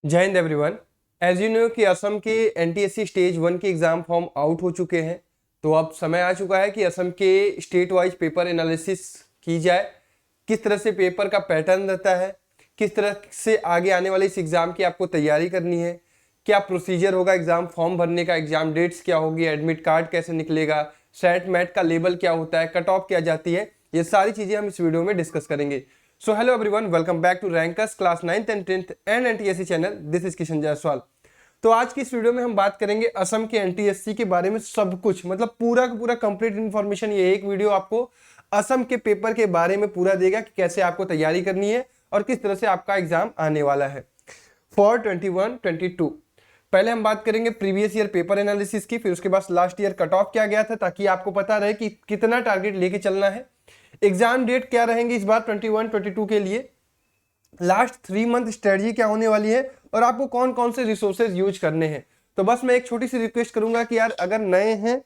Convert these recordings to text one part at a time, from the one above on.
जय Hind everyone. As you know कि असम के एनटीएससी स्टेज 1 के एग्जाम फॉर्म आउट हो चुके हैं, तो अब समय आ चुका है कि असम के स्टेट वाइज पेपर एनालिसिस की जाए। किस तरह से पेपर का पैटर्न रहता है, किस तरह से आगे आने वाले इस एग्जाम की आपको तैयारी करनी है, क्या प्रोसीजर होगा एग्जाम फॉर्म भरने का, एग्जाम डेट्स क्या होगी, एडमिट कार्ड कैसे निकलेगा, सेट मैट का लेवल क्या होता है, कट ऑफ क्या जाती है, ये सारी चीजें हम इस वीडियो में डिस्कस करेंगे। So hello everyone, welcome back to rankers class 9th and 10th and NTSC channel. This is Kishan Jaiswal. तो आज की इस वीडियो में हम बात करेंगे असम के एनटीएससी के बारे में सब कुछ, मतलब पूरा का पूरा कंप्लीट इन्फॉर्मेशन। ये एक वीडियो आपको असम के पेपर के बारे में पूरा देगा कि कैसे आपको तैयारी करनी है और किस तरह से आपका एग्जाम आने वाला है फॉर 21-22। पहले हम बात करेंगे प्रीवियस ईयर पेपर एनालिसिस की, फिर उसके बाद लास्ट ईयर कट ऑफ क्या गया था, ताकि आपको पता रहे कि कितना टारगेट लेके चलना है। एग्जाम डेट क्या रहेंगे इस बार 21-22 के लिए, लास्ट 3 मंथ स्ट्रेटजी क्या होने वाली है और आपको कौन कौन से रिसोर्सेज यूज करने हैं। तो बस मैं एक छोटी सी रिक्वेस्ट करूंगा कि यार अगर नए हैं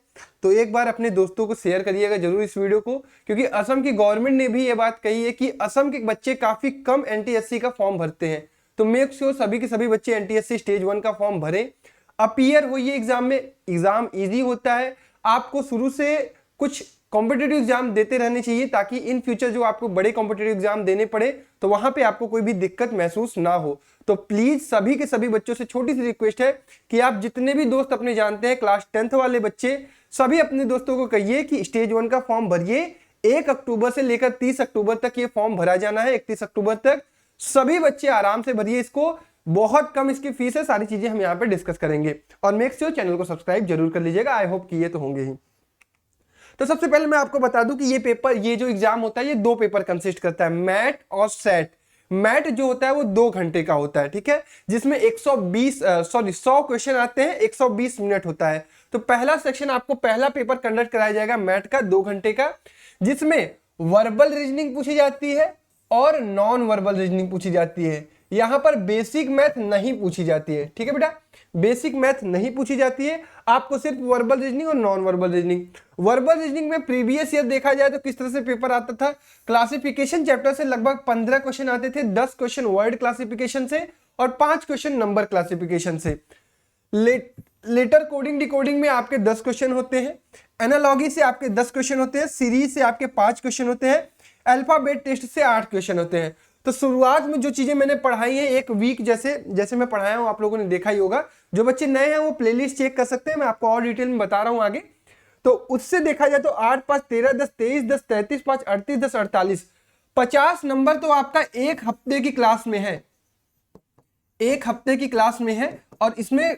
तो एक बार अपने दोस्तों को शेयर करिएगा जरूर इस वीडियो को, क्योंकि असम की गवर्नमेंट ने भी ये बात कही है कि असम के बच्चे काफी कम एनटीएससी का फॉर्म भरते हैं। तो मेक श्योर सभी के सभी बच्चे एनटीएससी स्टेज 1 का फॉर्म भरें, अपीयर होइए एग्जाम में। एग्जाम इजी होता है, आपको शुरू से कुछ कॉम्पिटेटिव एग्जाम देते रहने चाहिए ताकि इन फ्यूचर जो आपको बड़े कॉम्पिटेटिव एग्जाम देने पड़े तो वहां पे आपको कोई भी दिक्कत महसूस ना हो। तो प्लीज सभी के सभी बच्चों से छोटी सी रिक्वेस्ट है कि आप जितने भी दोस्त अपने जानते हैं क्लास 10th वाले बच्चे, सभी अपने दोस्तों को कहिए कि स्टेज 1 का फॉर्म भरिए। 1 अक्टूबर से लेकर 30 अक्टूबर तक ये फॉर्म भरा जाना है, 31 अक्टूबर तक। सभी बच्चे आराम से भरिए इसको, बहुत कम इसकी फीस है। सारी चीजें हम यहाँ पे डिस्कस करेंगे और मेक श्योर चैनल को सब्सक्राइब जरूर कर लीजिएगा। आई होप कि ये तो होंगे ही। तो सबसे पहले मैं आपको बता दूं कि ये जो एग्जाम होता है ये 2 पेपर कंसिस्ट करता है, मैट और सेट। मैट जो होता है वो 2 घंटे का होता है, ठीक है, जिसमें 100 क्वेश्चन आते हैं, 120 मिनट होता है। तो पहला सेक्शन आपको पहला पेपर कंडक्ट कराया जाएगा मैट का 2 घंटे का, जिसमें वर्बल रीजनिंग पूछी जाती है और नॉन वर्बल रीजनिंग पूछी जाती है। यहां पर बेसिक मैथ नहीं पूछी जाती है, ठीक है बेटा, बेसिक मैथ नहीं पूछी जाती है, आपको सिर्फ वर्बल रीजनिंग और non verbal reasoning. Verbal reasoning में प्रीवियस ईयर देखा जाए तो किस तरह से पेपर आता था, क्लासिफिकेशन चैप्टर से लगभग 15 क्वेश्चन आते थे, 10 क्वेश्चन वर्ड क्लासिफिकेशन से और 5 क्वेश्चन नंबर क्लासिफिकेशन से। लेटर कोडिंग डिकोडिंग में आपके 10 क्वेश्चन होते हैं, एनालॉगी से आपके 10 क्वेश्चन होते हैं, सीरीज से आपके 5 क्वेश्चन होते हैं, अल्फाबेट टेस्ट से 8 क्वेश्चन होते हैं। तो शुरुआत में जो चीजें मैंने पढ़ाई है एक वीक जैसे मैं पढ़ाया हूं, आप लोगों ने देखा ही होगा। जो बच्चे नए हैं वो प्लेलिस्ट चेक कर सकते हैं, मैं आपको और डिटेल में बता रहा हूं आगे। तो उससे देखा जाए तो 8, 5, 13, 10, 23, 10, 33, 5, 38, 10, 48, 50 नंबर तो आपका एक हफ्ते की क्लास में है, एक हफ्ते की क्लास में है। और इसमें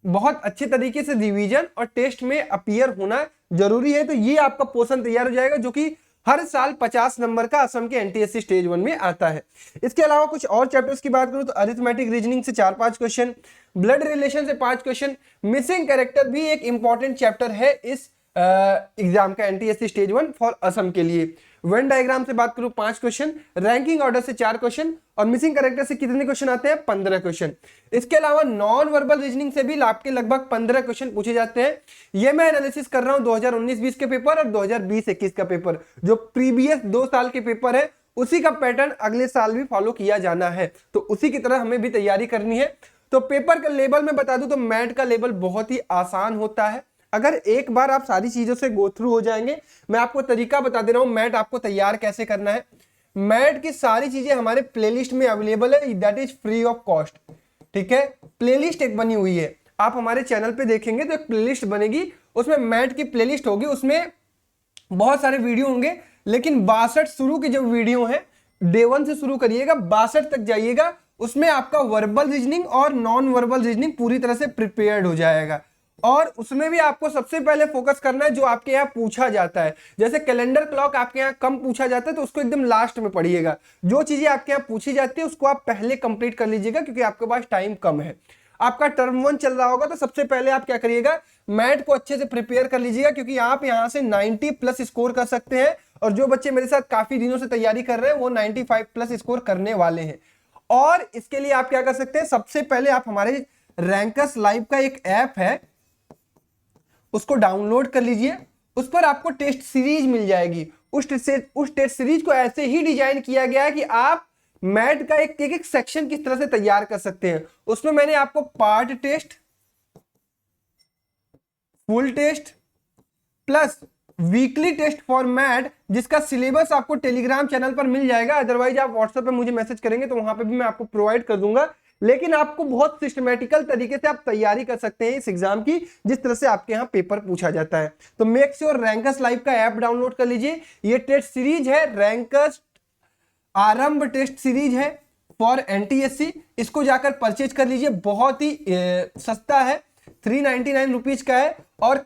बहुत अच्छे तरीके से रिवीजन और टेस्ट में अपीयर होना जरूरी है। तो ये आपका पोर्शन तैयार हो जाएगा जो कि हर साल 50 नंबर का असम के एनटीएससी स्टेज 1 में आता है। इसके अलावा कुछ और चैप्टर्स की बात करूं तो अरिथमेटिक रीजनिंग से 4-5 क्वेश्चन, ब्लड रिलेशन से 5 क्वेश्चन, मिसिंग कैरेक्टर भी एक इंपॉर्टेंट चैप्टर है इस एग्जाम का एनटीएससी स्टेज 1 फॉर असम के लिए। वेन डायग्राम से बात करूं 5 क्वेश्चन, रैंकिंग ऑर्डर से 4 क्वेश्चन और मिसिंग कैरेक्टर से कितने क्वेश्चन आते हैं, 15 क्वेश्चन। इसके अलावा नॉन वर्बल रीजनिंग से भी आपके लगभग 15 क्वेश्चन पूछे जाते हैं। ये मैं एनालिसिस कर रहा हूं 2019-20 के पेपर और 2020-21 का पेपर, जो प्रीवियस 2 साल के पेपर है उसी का पैटर्न अगले साल भी फॉलो किया जाना है। तो उसी की तरह हमें भी तैयारी करनी है। तो पेपर का लेवल में बता दूं तो मैट का लेवल बहुत ही आसान होता है। अगर एक बार आप सारी चीजों से गो थ्रू हो जाएंगे, मैं आपको तरीका बता दे रहा हूं मैट आपको तैयार कैसे करना है। मैट की सारी चीजें हमारे प्लेलिस्ट में अवेलेबल है, that is free of cost, ठीक है। प्लेलिस्ट एक बनी हुई है, आप हमारे चैनल पे देखेंगे तो एक प्लेलिस्ट बनेगी, उसमें मैट की प्लेलिस्ट होगी, उसमें बहुत सारे वीडियो होंगे, लेकिन 62 शुरू की जो वीडियो है डे 1 से शुरू करिएगा, 62 तक जाइएगा, उसमें आपका वर्बल रीजनिंग और नॉन वर्बल रीजनिंग पूरी तरह से प्रिपेयर्ड हो जाएगा। और उसमें भी आपको सबसे पहले फोकस करना है जो आपके यहाँ पूछा जाता है। जैसे कैलेंडर क्लॉक आपके यहाँ कम पूछा जाता है तो उसको एकदम लास्ट में पढ़िएगा। जो चीजें आपके यहाँ पूछी जाती है उसको आप पहले कंप्लीट कर लीजिएगा, क्योंकि आपके पास टाइम कम है। आपका टर्म 1 चल रहा होगा तो सबसे पहले आप क्या करिएगा, मैट को अच्छे से प्रिपेयर कर लीजिएगा, क्योंकि आप यहाँ से 90+ स्कोर कर सकते हैं। और जो बच्चे मेरे साथ काफी दिनों से तैयारी कर रहे हैं वो 95+ स्कोर करने वाले हैं। और इसके लिए आप क्या कर सकते हैं, सबसे पहले आप हमारे रैंकर्स लाइव का एक ऐप है उसको डाउनलोड कर लीजिए। उस पर आपको टेस्ट सीरीज मिल जाएगी। उस टेस्ट सीरीज को ऐसे ही डिजाइन किया गया है कि आप मैथ का एक एक सेक्शन किस तरह से तैयार कर सकते हैं। उसमें मैंने आपको part test, full test plus weekly test for math, जिसका सिलेबस आपको टेलीग्राम चैनल पर मिल जाएगा, अदरवाइज आप व्हाट्सएप पे मुझे मैसेज करेंगे तो वहां पे भी मैं आपको प्रोवाइड कर दूंगा। लेकिन आपको बहुत सिस्टमेटिकल तरीके से आप तैयारी कर सकते हैं इस एग्जाम की, जिस तरह से आपके यहाँ पेपर पूछा जाता है। तो मेक श्योर रैंकर्स लाइव का ऐप डाउनलोड कर लीजिए। ये टेस्ट सीरीज है, रैंकर्स आरंभ टेस्ट सीरीज है फॉर एनटीएससी। इसको जाकर परचेज कर लीजिए, बहुत ही सस्ता है, 399 रुपीज का है। और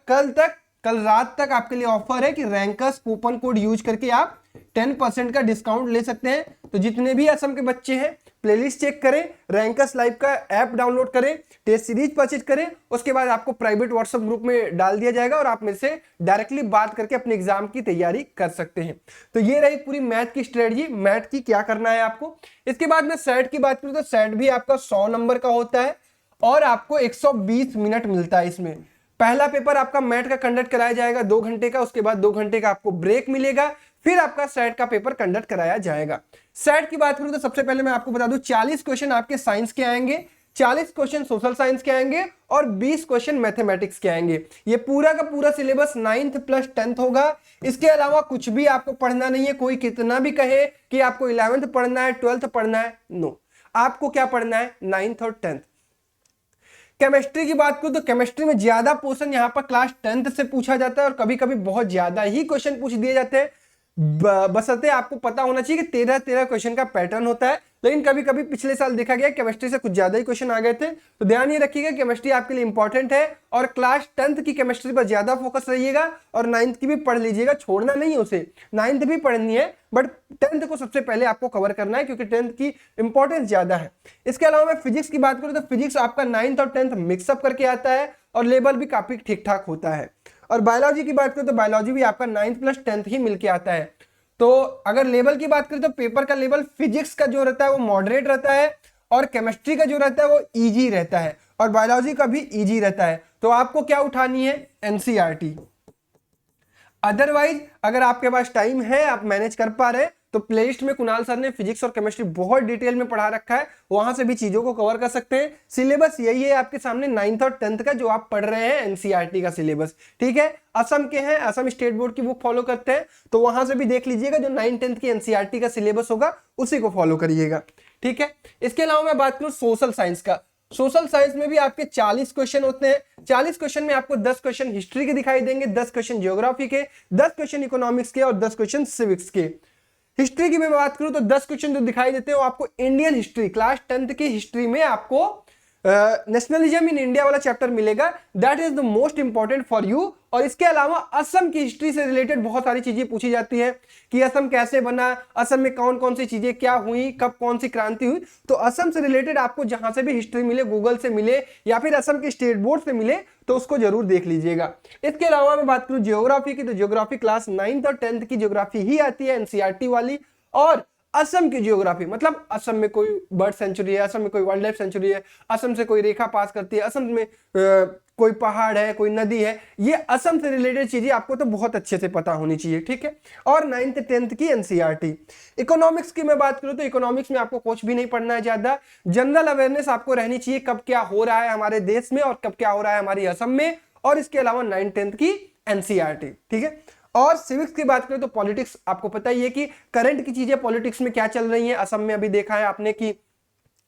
कल रात तक आपके लिए ऑफर है कि रैंकर्स कूपन कोड यूज करके आप 10% का डिस्काउंट ले सकते हैं। तो जितने भी असम के बच्चे हैं, प्लेलिस्ट चेक करें, रैंकर्स लाइव का ऐप डाउनलोड करें, टेस्ट सीरीज परचेज करें, उसके बाद आपको प्राइवेट व्हाट्सएप ग्रुप में डाल दिया जाएगा और आप मेरे से डायरेक्टली बात करके अपने एग्जाम की तैयारी कर सकते हैं। तो ये रही पूरी मैथ की स्ट्रेटजी, मैथ की क्या करना है आपको। इसके बाद में सेट की बात करूं तो सेट भी आपका 100 नंबर का होता है और आपको 120 मिनट मिलता है। इसमें पहला पेपर आपका मैथ का कंडक्ट कराया जाएगा 2 घंटे का, उसके बाद 2 घंटे का आपको ब्रेक मिलेगा, फिर आपका सेट का पेपर कंडक्ट कराया जाएगा। सेट की बात करूं तो सबसे पहले मैं आपको बता दूं 40 क्वेश्चन आपके साइंस के आएंगे, 40 क्वेश्चन सोशल साइंस के आएंगे और 20 क्वेश्चन मैथमेटिक्स के आएंगे। ये पूरा का पूरा सिलेबस 9th प्लस 10th होगा। इसके अलावा कुछ भी आपको पढ़ना नहीं है। कोई कितना भी कहे कि आपको 11th पढ़ना है, 12th पढ़ना है, नो, आपको क्या पढ़ना है, 9th और 10th। केमिस्ट्री की बात करूं तो केमिस्ट्री में ज्यादा पोर्शन यहाँ पर क्लास 10th से पूछा जाता है और कभी कभी बहुत ज्यादा ही क्वेश्चन पूछ दिए जाते हैं। बशर्ते आपको पता होना चाहिए कि 13 क्वेश्चन का पैटर्न होता है, लेकिन कभी कभी पिछले साल देखा गया केमिस्ट्री से कुछ ज्यादा ही क्वेश्चन आ गए थे। तो ध्यान ये रखिएगा, केमिस्ट्री आपके लिए इंपॉर्टेंट है और क्लास 10th की केमिस्ट्री पर ज्यादा फोकस रहिएगा और 9th की भी पढ़ लीजिएगा, छोड़ना नहीं है उसे। 9th भी पढ़नी है बट 10th को सबसे पहले आपको कवर करना है क्योंकि 10th की इंपॉर्टेंस ज्यादा है। इसके अलावा मैं फिजिक्स की बात करूं तो फिजिक्स आपका 9th और 10th मिक्सअप करके आता है और लेवल भी काफी ठीक ठाक होता है। और बायोलॉजी की बात करें तो बायोलॉजी भी आपका 9th प्लस 10th ही मिलके आता है। तो अगर लेवल की बात करें तो पेपर का लेवल फिजिक्स का जो रहता है वो मॉडरेट रहता है और केमिस्ट्री का जो रहता है वो इजी रहता है और बायोलॉजी का भी इजी रहता है। तो आपको क्या उठानी है, एनसीईआरटी। अदरवाइज अगर आपके पास टाइम है, आप मैनेज कर पा रहे हैं, तो प्लेलिस्ट में कुणाल सर ने फिजिक्स और केमिस्ट्री बहुत डिटेल में पढ़ा रखा है, वहां से भी चीजों को कवर कर सकते हैं। सिलेबस यही है आपके सामने 9th और 10th का जो आप पढ़ रहे हैं, एनसीईआरटी का सिलेबस, ठीक है। असम के हैं, असम स्टेट बोर्ड की बुक फॉलो करते हैं, तो वहां से भी देख लीजिएगा, जो 9th 10th की एनसीईआरटी का सिलेबस होगा उसी को फॉलो करिएगा, ठीक है। इसके अलावा मैं बात करूं सोशल साइंस का, सोशल साइंस में भी आपके 40 क्वेश्चन होते हैं। 40 क्वेश्चन में आपको 10 क्वेश्चन हिस्ट्री के दिखाई देंगे, 10 क्वेश्चन ज्योग्राफी के, 10 क्वेश्चन इकोनॉमिक्स के और 10 क्वेश्चन सिविक्स के। हिस्ट्री की मैं बात करूं तो 10 क्वेश्चन जो दिखाई देते हैं वो आपको इंडियन हिस्ट्री, क्लास 10th की हिस्ट्री में आपको नेशनलिज्म इन इंडिया वाला चैप्टर मिलेगा, that is the most important for you. और इसके अलावा असम की हिस्ट्री से रिलेटेड बहुत सारी चीजें पूछी जाती है कि असम कैसे बना, असम में कौन कौन सी चीजें क्या हुई, कब कौन सी क्रांति हुई। तो असम से रिलेटेड आपको जहां से भी हिस्ट्री मिले, गूगल से मिले या फिर असम के स्टेट बोर्ड से मिले, तो उसको जरूर देख लीजिएगा। इसके अलावा मैं बात करूं ज्योग्राफी की, तो ज्योग्राफी क्लास 9th और 10th की ज्योग्राफी ही आती है, एनसीईआरटी वाली। और असम की ज्योग्राफी मतलब असम में कोई बर्ड सेंचुरी है, असम में कोई वाइल्ड लाइफ सेंचुरी है, असम से कोई रेखा पास करती है, असम में कोई पहाड़ है, कोई नदी है, ये असम से रिलेटेड चीजें आपको तो बहुत अच्छे से पता होनी चाहिए, ठीक है। और 9th 10th की एनसीईआरटी। इकोनॉमिक्स की मैं बात करूं तो इकोनॉमिक्स में आपको कुछ भी नहीं पढ़ना है ज्यादा, जनरल अवेयरनेस आपको रहनी चाहिए, कब क्या हो रहा है हमारे देश में और कब क्या हो रहा है हमारी असम में। और इसके अलावा 9th 10th की एनसीईआरटी, ठीक है। और सिविक्स की बात करें तो पॉलिटिक्स, आपको पता ही है कि करंट की चीजें पॉलिटिक्स में क्या चल रही है। असम में अभी देखा है आपने कि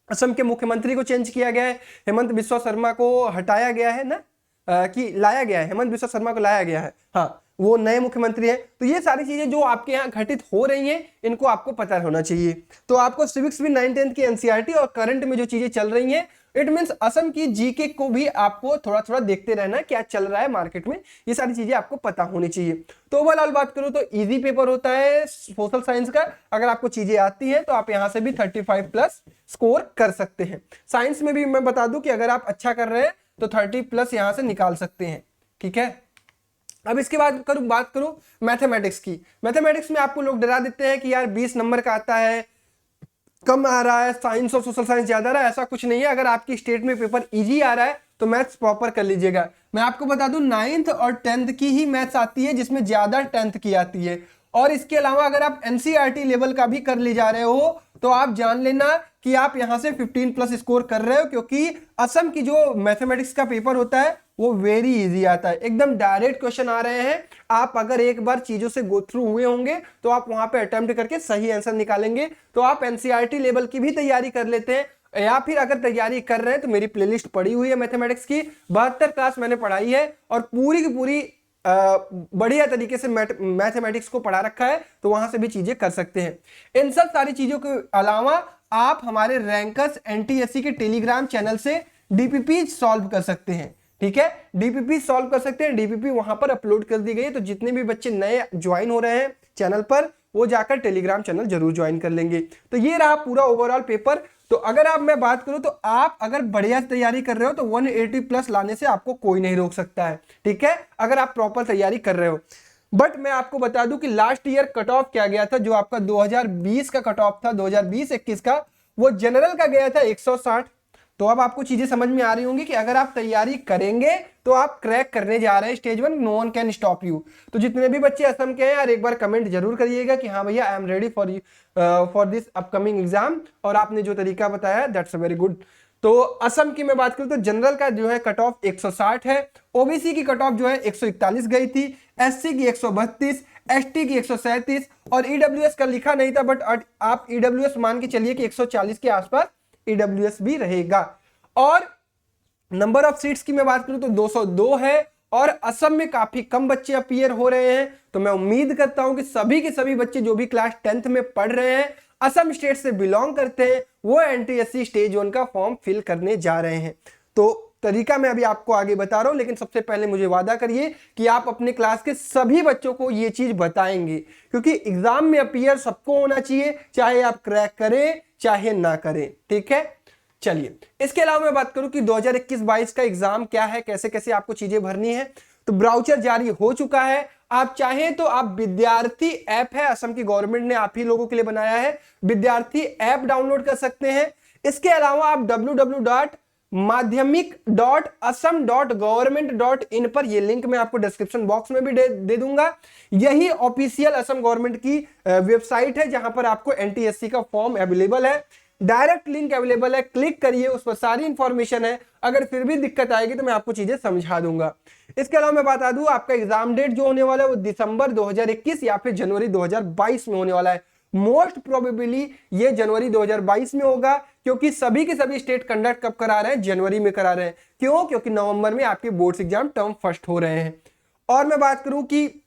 असम के मुख्यमंत्री को चेंज किया गया है, हेमंत बिस्वा शर्मा को हटाया गया है ना, कि लाया गया है, हेमंत बिस्वा शर्मा को लाया गया है, हाँ, वो नए मुख्यमंत्री हैं। तो ये सारी चीजें जो आपके यहाँ घटित हो रही हैं, इनको आपको पता होना चाहिए। तो आपको सिविक्स भी 9th 10th की एनसीईआरटी और करंट में जो चीजें चल रही हैं, इट मींस असम की जीके को भी आपको थोड़ा थोड़ा देखते रहना, क्या चल रहा है मार्केट में, ये सारी चीजें आपको पता होनी चाहिए। तो ओवरऑल बात करूं तो इजी पेपर होता है सोशल साइंस का। अगर आपको चीजें आती हैं तो आप यहां से भी 35 प्लस स्कोर कर सकते हैं। साइंस में भी मैं बता दूं कि अगर आप अच्छा कर रहे हैं तो 30 प्लस यहां से निकाल सकते हैं, ठीक है। अब इसके बाद बात करूं मैथमेटिक्स की। मैथमेटिक्स में आपको लोग डरा देते हैं कि यार 20 नंबर का आता है, कम आ रहा है, साइंस और सोशल साइंस ज्यादा रहा है। ऐसा कुछ नहीं है, अगर आपकी स्टेट में पेपर इजी आ रहा है तो मैथ्स प्रॉपर कर लीजिएगा। मैं आपको बता दूं 9th और 10th की ही मैथ्स आती है, जिसमें ज्यादा 10th की आती है। और इसके अलावा अगर आप एनसीईआरटी लेवल का भी कर ले जा रहे हो तो आप जान लेना कि आप यहां से 15+ स्कोर कर रहे हो, क्योंकि असम की जो मैथमेटिक्स का पेपर होता है वो वेरी इजी आता है, एकदम डायरेक्ट क्वेश्चन आ रहे हैं। आप अगर एक बार चीजों से गो थ्रू हुए होंगे तो आप वहां पे अटेम्प्ट करके सही आंसर निकालेंगे। तो आप एनसीईआरटी लेवल की भी तैयारी कर लेते हैं, या फिर अगर तैयारी कर रहे हैं तो मेरी प्लेलिस्ट पड़ी हुई है मैथमेटिक्स की, 72 क्लास मैंने पढ़ाई है और पूरी की पूरी बढ़िया तरीके से मैथमेटिक्स को पढ़ा रखा है, तो वहां से भी चीजें कर सकते हैं। इन सब सारी चीजों के अलावा आप हमारे रैंकर्स एनटीएससी के टेलीग्राम चैनल से डीपीपी सॉल्व कर सकते हैं। ठीक है, डीपीपी सॉल्व कर सकते हैं, डीपीपी वहां पर अपलोड कर दी गई है, तो जितने भी बच्चे नए ज्वाइन हो रहे हैं चैनल पर वो जाकर टेलीग्राम चैनल जरूर ज्वाइन कर लेंगे। तो ये रहा पूरा ओवरऑल पेपर। तो अगर आप मैं बात करूं तो आप अगर बढ़िया तैयारी कर रहे हो तो 180+ लाने से आपको कोई नहीं रोक सकता है। ठीक है, अगर आप प्रॉपर तैयारी कर रहे हो। बट मैं आपको बता दूं कि लास्ट ईयर कट ऑफ क्या गया था, जो आपका 2020 का कट ऑफ था, 2020-21 का, वो जनरल का गया था 160। तो अब आपको चीजें समझ में आ रही होंगी कि अगर आप तैयारी करेंगे तो आप क्रैक करने जा रहे हैं stage 1, no one can stop you. तो जितने भी बच्चे असम के हैं यार, एक बार कमेंट जरूर करिएगा कि हाँ भैया I am ready for this upcoming exam, और आपने जो तरीका बताया दैट्स वेरी गुड। तो असम की मैं बात करूं तो जनरल का जो है कट ऑफ 160 है, ओबीसी की कट ऑफ जो है 141 गई थी, एससी की 132, एसटी की 137, और ईडब्ल्यूएस का लिखा नहीं था बट आप ईडब्ल्यूएस मान के चलिए कि 140 के आसपास ईडब्ल्यूएस भी रहेगा। और नंबर ऑफ सीट्स की मैं बात करूं तो 202 है, और असम में काफी कम बच्चे अपीयर हो रहे हैं। तो मैं उम्मीद करता हूं कि सभी के सभी बच्चे जो भी क्लास 10th में पढ़ रहे हैं, असम स्टेट से बिलोंग करते हैं, वो एनटीएससी स्टेज 1 का फॉर्म फिल करने जा रहे हैं। तो तरीका मैं अभी आपको आगे बता रहा हूं, लेकिन सबसे पहले मुझे वादा करिए कि आप अपने क्लास के सभी बच्चों को ये चीज बताएंगे, क्योंकि एग्जाम में अपीयर सबको होना चाहिए, चाहे आप क्रैक करें चाहे ना करें। ठीक है, चलिए इसके अलावा मैं बात करूं कि 2021-22 का एग्जाम क्या है, कैसे कैसे आपको चीजें भरनी है। तो ब्राउचर जारी हो चुका है, आप चाहें तो आप विद्यार्थी ऐप है, असम की गवर्नमेंट ने आप ही लोगों के लिए बनाया है, विद्यार्थी ऐप डाउनलोड कर सकते हैं। इसके अलावा आप www.madhyamik.assam.government.in पर, ये लिंक मैं आपको डिस्क्रिप्शन बॉक्स में भी दे दूंगा। यही ऑफिशियल असम गवर्नमेंट की वेबसाइट है जहां पर आपको एनटीएससी का फॉर्म अवेलेबल है, डायरेक्ट लिंक अवेलेबल है, क्लिक करिए, उस पर सारी इंफॉर्मेशन है। अगर फिर भी दिक्कत आएगी तो मैं आपको चीजें समझा दूंगा। इसके अलावा मैं बता दूं आपका एग्जाम डेट जो होने वाला है वो दिसंबर 2021 या फिर जनवरी 2022 में होने वाला है। मोस्ट प्रोबेबली ये जनवरी 2022 में होगा, क्योंकि सभी के सभी स्टेट कंडक्ट कब करा रहे हैं, जनवरी में करा रहे हैं। क्यों? क्योंकि नवंबर में आपके बोर्ड्स एग्जाम टर्म फर्स्ट हो रहे हैं। और मैं बात करूं कि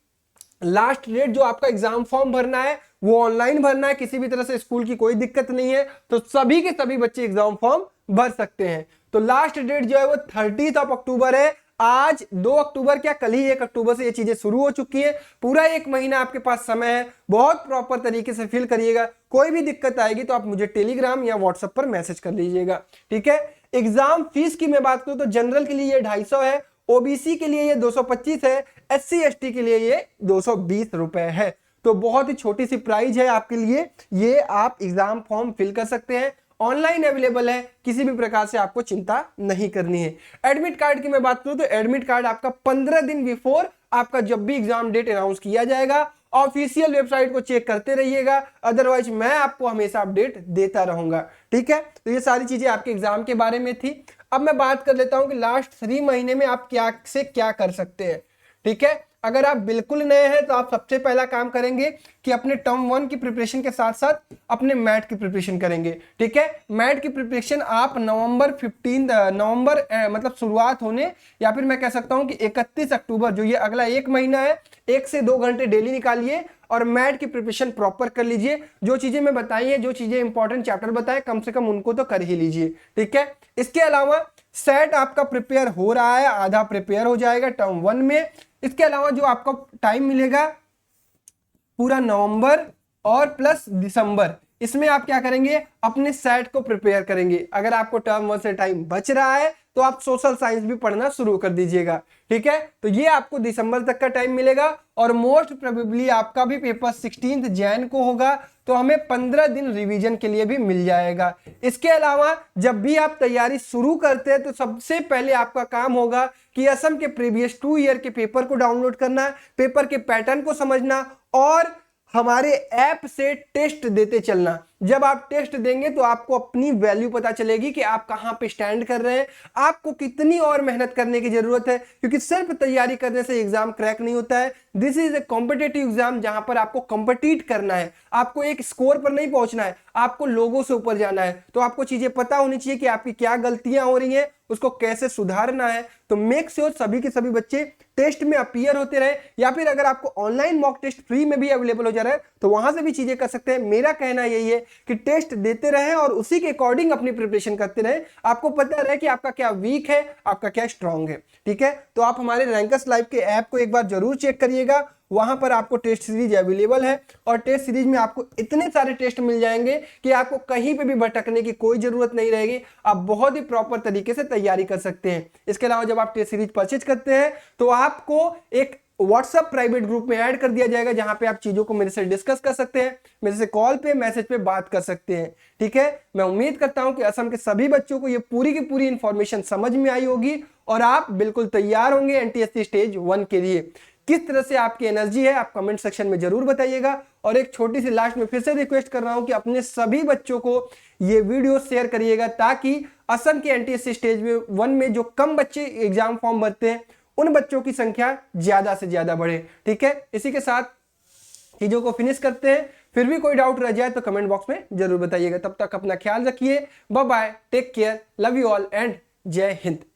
लास्ट डेट जो आपका एग्जाम फॉर्म भरना है वो ऑनलाइन भरना है, किसी भी तरह से स्कूल की कोई दिक्कत नहीं है, तो सभी के सभी बच्चे एग्जाम फॉर्म भर सकते हैं। तो लास्ट डेट जो है वो 30 अक्टूबर है। आज 2 अक्टूबर, क्या कल ही 1 अक्टूबर से ये चीजें शुरू हो चुकी है। पूरा 1 महीना आपके पास समय है, बहुत प्रॉपर तरीके से फिल करिएगा। कोई भी दिक्कत आएगी तो आप मुझे टेलीग्राम या व्हाट्सएप पर मैसेज कर लीजिएगा। ठीक है, एग्जाम फीस की मैं बात करूं तो जनरल के लिए ये 250 है, ओबीसी के लिए ये 225 है, एससी एसटी के लिए ये 220 रुपए है। तो बहुत ही छोटी सी प्राइस है आपके लिए, ये आप एग्जाम फॉर्म फिल कर सकते हैं, ऑनलाइन अवेलेबल है, किसी भी प्रकार से आपको चिंता नहीं करनी है। एडमिट कार्ड की मैं बात करूं तो एडमिट कार्ड आपका 15 दिन बिफोर आपका जब भी एग्जाम डेट अनाउंस किया जाएगा, ऑफिशियल वेबसाइट को चेक करते रहिएगा, अदरवाइज मैं आपको हमेशा अपडेट देता रहूंगा। ठीक है, तो ये सारी चीजें आपके एग्जाम के बारे में थी। अब मैं बात कर लेता हूं कि लास्ट 3 महीने में आप क्या से क्या कर सकते हैं। ठीक है, अगर आप बिल्कुल नए हैं तो आप सबसे पहला काम करेंगे कि अपने टर्म 1 की प्रिपरेशन के साथ साथ अपने मैट की प्रिपरेशन करेंगे। ठीक है, मैट की प्रिपरेशन आप नवंबर मतलब शुरुआत होने, या फिर मैं कह सकता हूं कि 31 अक्टूबर जो ये अगला 1 महीना है, 1 से 2 घंटे डेली निकालिए और मैट की प्रिपरेशन प्रॉपर कर लीजिए। जो चीजें मैं बताई है, जो चीजें इंपॉर्टेंट चैप्टर बताए, कम से कम उनको तो कर ही लीजिए। ठीक है, इसके अलावा सेट आपका प्रिपेयर हो रहा है, आधा प्रिपेयर हो जाएगा टर्म 1 में। इसके अलावा जो आपको टाइम मिलेगा पूरा नवंबर और प्लस दिसंबर, इसमें आप क्या करेंगे, अपने सेट को प्रिपेयर करेंगे। अगर आपको टर्म 1 से टाइम बच रहा है तो आप सोशल साइंस भी पढ़ना शुरू कर दीजिएगा। ठीक है, तो ये आपको दिसंबर तक का टाइम मिलेगा, और मोस्ट प्रोबेबली आपका भी पेपर 16 जैन को होगा, तो हमें 15 दिन रिवीजन के लिए भी मिल जाएगा। इसके अलावा जब भी आप तैयारी शुरू करते हैं तो सबसे पहले आपका काम होगा कि असम के प्रीवियस 2 ईयर के पेपर को डाउनलोड करना, पेपर के पैटर्न को समझना, और हमारे ऐप से टेस्ट देते चलना। जब आप टेस्ट देंगे तो आपको अपनी वैल्यू पता चलेगी कि आप कहां पे स्टैंड कर रहे हैं, आपको कितनी और मेहनत करने की जरूरत है, क्योंकि सिर्फ तैयारी करने से एग्जाम क्रैक नहीं होता है। This is a competitive exam जहां पर आपको कॉम्पिटिट करना है, आपको एक स्कोर पर नहीं पहुंचना है, आपको लोगों से ऊपर जाना है। तो आपको चीजें पता होनी चाहिए कि आपकी क्या गलतियां हो रही हैं, उसको कैसे सुधारना है। तो मेक श्योर सभी के सभी बच्चे टेस्ट में अपीयर होते रहे, या फिर अगर आपको ऑनलाइन मॉक टेस्ट फ्री में भी अवेलेबल हो जा रहा है तो वहां से भी चीजें कर सकते हैं। मेरा कहना यही है कि टेस्ट देते रहे और उसी के अकॉर्डिंग अपनी प्रिपरेशन करते रहे, आपको पता रहे कि आपका क्या वीक है, आपका क्या स्ट्रांग है। ठीक है, तो आप हमारे रैंकर्स लाइव के ऐप को एक बार जरूर चेक करिएगा, वहां पर आपको टेस्ट सीरीज अवेलेबल है और टेस्ट सीरीज में आपको इतने सारे टेस्ट मिल जाएंगे कि आपको कहीं पे भी भटकने की कोई जरूरत नहीं रहेगी, आप बहुत ही प्रॉपर तरीके से तैयारी कर सकते हैं। इसके अलावा जब आप टेस्ट सीरीज परचेज करते हैं तो आपको एक व्हाट्सएप प्राइवेट ग्रुप में ऐड कर दिया जाएगा, जहां पे आप चीजों को मेरे से डिस्कस कर सकते हैं, मेरे से कॉल पे मैसेज पे बात कर सकते हैं। ठीक है, मैं उम्मीद करता हूं कि असम के सभी बच्चों को ये पूरी की पूरी इंफॉर्मेशन समझ में आई होगी और आप बिल्कुल तैयार होंगे एनटीएससी स्टेज 1 के लिए। किस तरह से आपकी एनर्जी है आप कमेंट सेक्शन में जरूर बताइएगा। और एक छोटी सी लास्ट में फिर से रिक्वेस्ट कर रहा हूं कि अपने सभी बच्चों को ये वीडियो शेयर करिएगा, ताकि असम के एनटीएससी स्टेज 1 में जो कम बच्चे एग्जाम फॉर्म भरते हैं उन बच्चों की संख्या ज्यादा से ज्यादा बढ़े। ठीक है, इसी के साथ चीजों को फिनिश करते हैं। फिर भी कोई डाउट रह जाए तो कमेंट बॉक्स में जरूर बताइएगा। तब तक अपना ख्याल रखिए, bye bye, take care, love you all and जय हिंद।